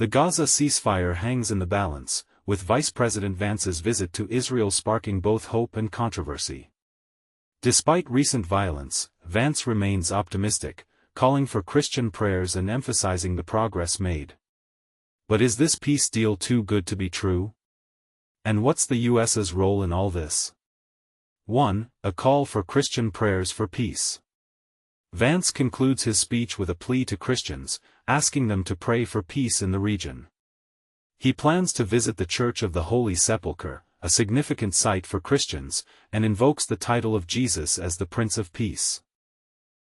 The Gaza ceasefire hangs in the balance, with Vice President Vance's visit to Israel sparking both hope and controversy. Despite recent violence, Vance remains optimistic, calling for Christian prayers and emphasizing the progress made. But is this peace deal too good to be true? And what's the US's role in all this? 1. A call for Christian prayers for peace. Vance concludes his speech with a plea to Christians, asking them to pray for peace in the region. He plans to visit the Church of the Holy Sepulchre, a significant site for Christians, and invokes the title of Jesus as the Prince of Peace.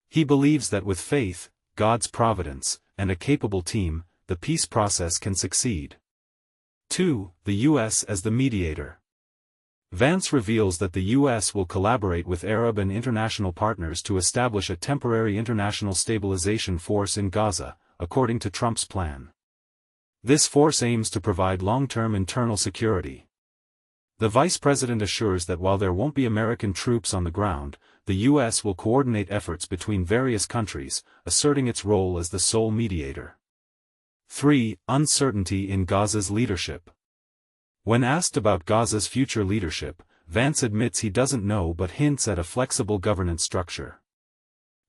He believes that with faith, God's providence, and a capable team, the peace process can succeed. 2. The U.S. as the mediator. Vance reveals that the U.S. will collaborate with Arab and international partners to establish a temporary international stabilization force in Gaza, according to Trump's plan. This force aims to provide long-term internal security. The vice president assures that while there won't be American troops on the ground, the U.S. will coordinate efforts between various countries, asserting its role as the sole mediator. 3. Uncertainty in Gaza's leadership. When asked about Gaza's future leadership, Vance admits he doesn't know but hints at a flexible governance structure.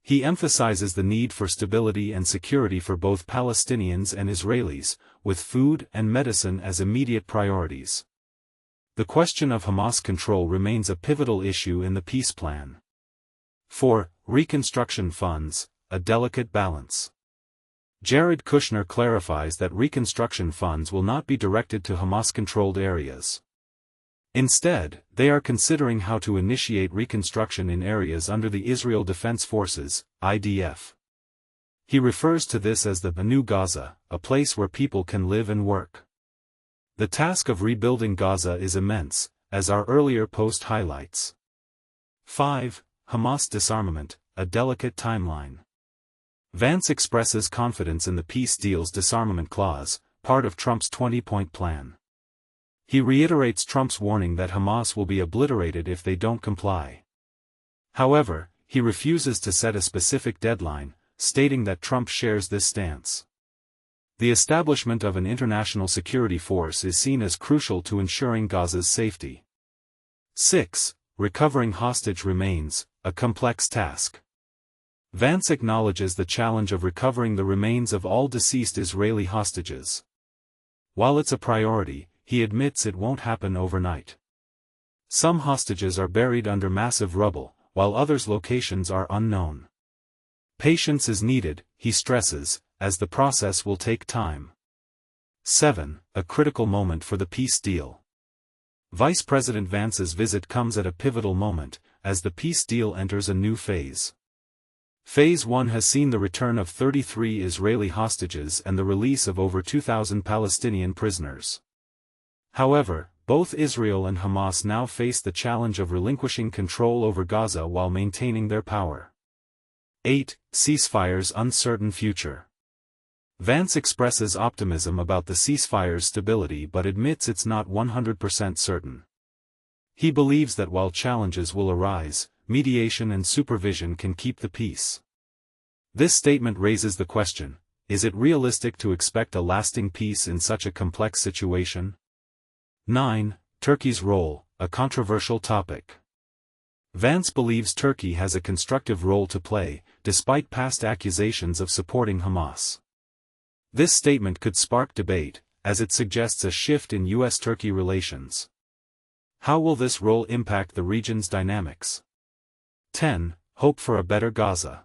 He emphasizes the need for stability and security for both Palestinians and Israelis, with food and medicine as immediate priorities. The question of Hamas control remains a pivotal issue in the peace plan. 4. Reconstruction funds, a delicate balance. Jared Kushner clarifies that reconstruction funds will not be directed to Hamas-controlled areas. Instead, they are considering how to initiate reconstruction in areas under the Israel Defense Forces, IDF. He refers to this as the New Gaza, a place where people can live and work. The task of rebuilding Gaza is immense, as our earlier post highlights. 5. Hamas disarmament, a delicate timeline. Vance expresses confidence in the peace deal's disarmament clause, part of Trump's 20-point plan. He reiterates Trump's warning that Hamas will be obliterated if they don't comply. However, he refuses to set a specific deadline, stating that Trump shares this stance. The establishment of an international security force is seen as crucial to ensuring Gaza's safety. 6. Recovering hostage remains, a complex task. Vance acknowledges the challenge of recovering the remains of all deceased Israeli hostages. While it's a priority, he admits it won't happen overnight. Some hostages are buried under massive rubble, while others' locations are unknown. Patience is needed, he stresses, as the process will take time. 7. A critical moment for the peace deal. Vice President Vance's visit comes at a pivotal moment, as the peace deal enters a new phase. Phase 1 has seen the return of 33 Israeli hostages and the release of over 2,000 Palestinian prisoners. However, both Israel and Hamas now face the challenge of relinquishing control over Gaza while maintaining their power. 8. Ceasefire's uncertain future. Vance expresses optimism about the ceasefire's stability but admits it's not 100% certain. He believes that while challenges will arise, mediation and supervision can keep the peace. This statement raises the question, is it realistic to expect a lasting peace in such a complex situation? 9. Turkey's role, a controversial topic. Vance believes Turkey has a constructive role to play, despite past accusations of supporting Hamas. This statement could spark debate, as it suggests a shift in U.S.-Turkey relations. How will this role impact the region's dynamics? 10. Hope for a better Gaza.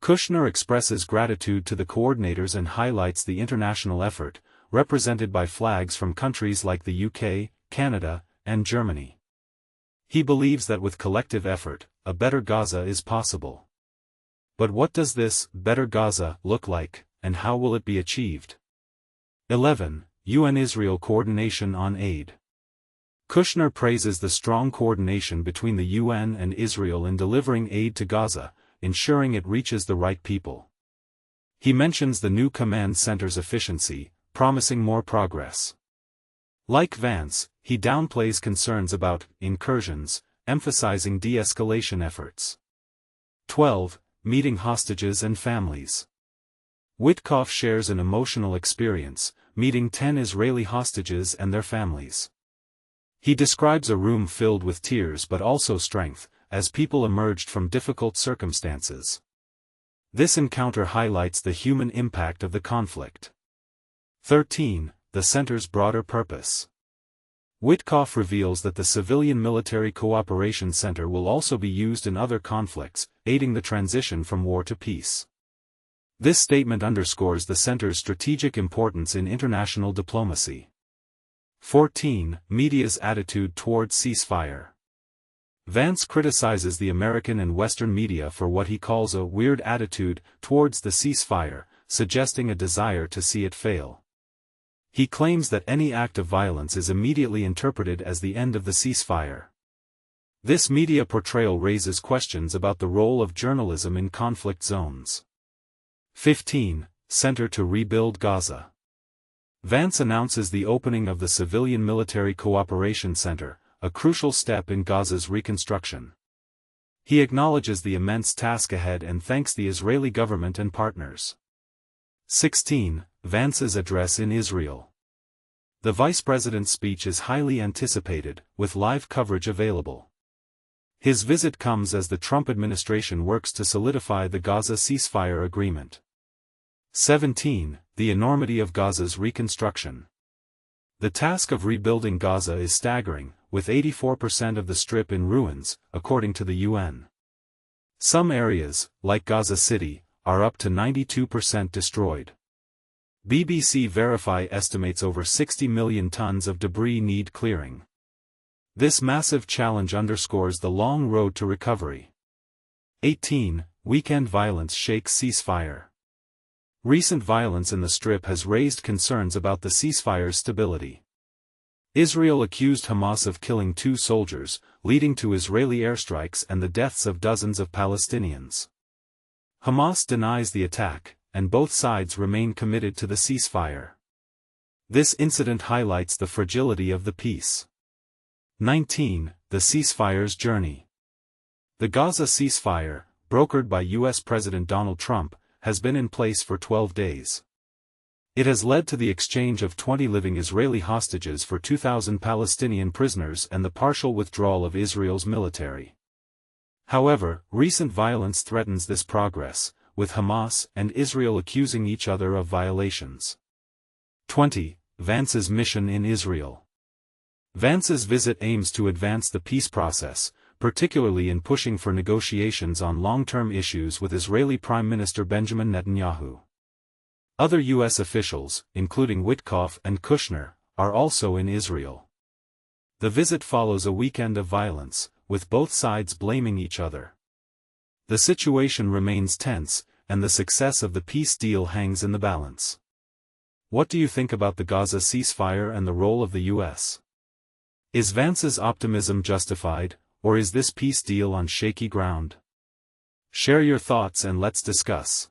Kushner expresses gratitude to the coordinators and highlights the international effort, represented by flags from countries like the UK, Canada, and Germany. He believes that with collective effort, a better Gaza is possible. But what does this better Gaza look like, and how will it be achieved? 11. UN-Israel coordination on aid. Kushner praises the strong coordination between the UN and Israel in delivering aid to Gaza, ensuring it reaches the right people. He mentions the new command center's efficiency, promising more progress. Like Vance, he downplays concerns about incursions, emphasizing de-escalation efforts. 12. Meeting hostages and families. Witkoff shares an emotional experience, meeting 10 Israeli hostages and their families. He describes a room filled with tears but also strength, as people emerged from difficult circumstances. This encounter highlights the human impact of the conflict. 13. The center's broader purpose. Witkoff reveals that the Civilian-Military Cooperation Center will also be used in other conflicts, aiding the transition from war to peace. This statement underscores the center's strategic importance in international diplomacy. 14. Media's attitude towards ceasefire. Vance criticizes the American and Western media for what he calls a weird attitude towards the ceasefire, suggesting a desire to see it fail. He claims that any act of violence is immediately interpreted as the end of the ceasefire. This media portrayal raises questions about the role of journalism in conflict zones. 15. Center to rebuild Gaza. Vance announces the opening of the Civilian-Military Cooperation Center, a crucial step in Gaza's reconstruction. He acknowledges the immense task ahead and thanks the Israeli government and partners. 16. Vance's address in Israel. The vice president's speech is highly anticipated, with live coverage available. His visit comes as the Trump administration works to solidify the Gaza ceasefire agreement. 17. The enormity of Gaza's reconstruction. The task of rebuilding Gaza is staggering, with 84% of the Strip in ruins, according to the UN. Some areas, like Gaza City, are up to 92% destroyed. BBC Verify estimates over 60 million tons of debris need clearing. This massive challenge underscores the long road to recovery. 18. Weekend violence shakes ceasefire. Recent violence in the Strip has raised concerns about the ceasefire's stability. Israel accused Hamas of killing 2 soldiers, leading to Israeli airstrikes and the deaths of dozens of Palestinians. Hamas denies the attack, and both sides remain committed to the ceasefire. This incident highlights the fragility of the peace. 19. The ceasefire's journey. The Gaza ceasefire, brokered by U.S. President Donald Trump, has been in place for 12 days. It has led to the exchange of 20 living Israeli hostages for 2,000 Palestinian prisoners and the partial withdrawal of Israel's military. However, recent violence threatens this progress, with Hamas and Israel accusing each other of violations. 20. Vance's mission in Israel. Vance's visit aims to advance the peace process, particularly in pushing for negotiations on long-term issues with Israeli Prime Minister Benjamin Netanyahu. Other U.S. officials, including Witkoff and Kushner, are also in Israel. The visit follows a weekend of violence, with both sides blaming each other. The situation remains tense, and the success of the peace deal hangs in the balance. What do you think about the Gaza ceasefire and the role of the U.S.? Is Vance's optimism justified, or is this peace deal on shaky ground? Share your thoughts and let's discuss.